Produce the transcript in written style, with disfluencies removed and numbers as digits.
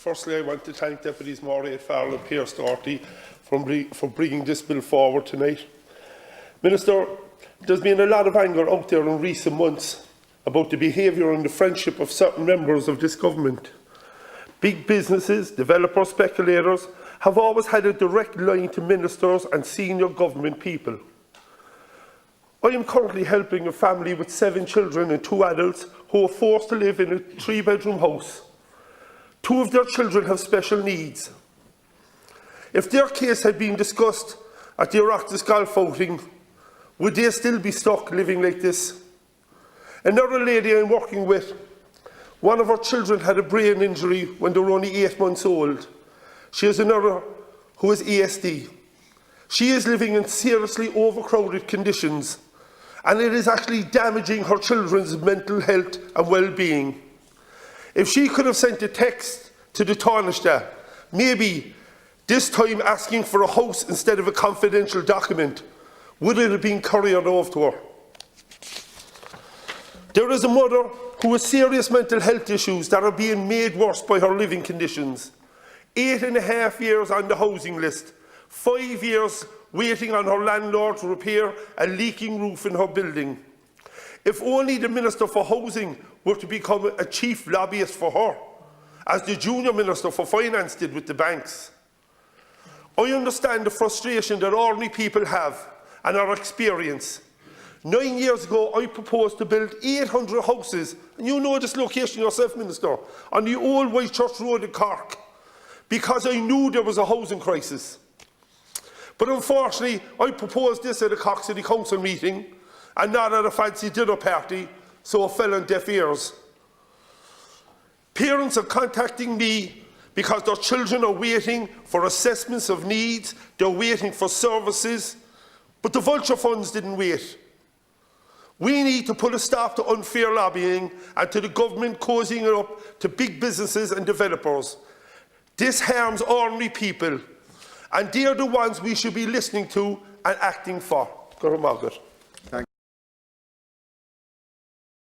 Firstly, I want to thank Deputies Murray, Farrell and Pearse Doherty for bringing this bill forward tonight. Minister, there's been a lot of anger out there in recent months about the behaviour and the friendship of certain members of this government. Big businesses, developers, speculators have always had a direct line to ministers and senior government people. I am currently helping a family with 7 children and 2 adults who are forced to live in a 3-bedroom house. 2 of their children have special needs. If their case had been discussed at the Oireachtas golf outing, would they still be stuck living like this? Another lady I'm working with, one of her children had a brain injury when they were only 8 months old. She has another who has ASD. She is living in seriously overcrowded conditions, and it is actually damaging her children's mental health and well-being. If she could have sent a text to the Taoiseach, maybe this time asking for a house instead of a confidential document, would it have been couriered over to her? There is a mother who has serious mental health issues that are being made worse by her living conditions. 8.5 years on the housing list, 5 years waiting on her landlord to repair a leaking roof in her building. If only the Minister for Housing were to become a chief lobbyist for her, as the Junior Minister for Finance did with the banks. I understand the frustration that ordinary people have and our experience. 9 years ago, I proposed to build 800 houses, and you know this location yourself, Minister, on the old Whitechurch Road in Cork, because I knew there was a housing crisis. But unfortunately, I proposed this at a Cork City Council meeting and not at a fancy dinner party, so it fell on deaf ears. Parents are contacting me because their children are waiting for assessments of needs, they're waiting for services, but the vulture funds didn't wait. We need to put a stop to unfair lobbying and to the government cozying it up to big businesses and developers. This harms ordinary people, and they are the ones we should be listening to and acting for. Go to Margaret.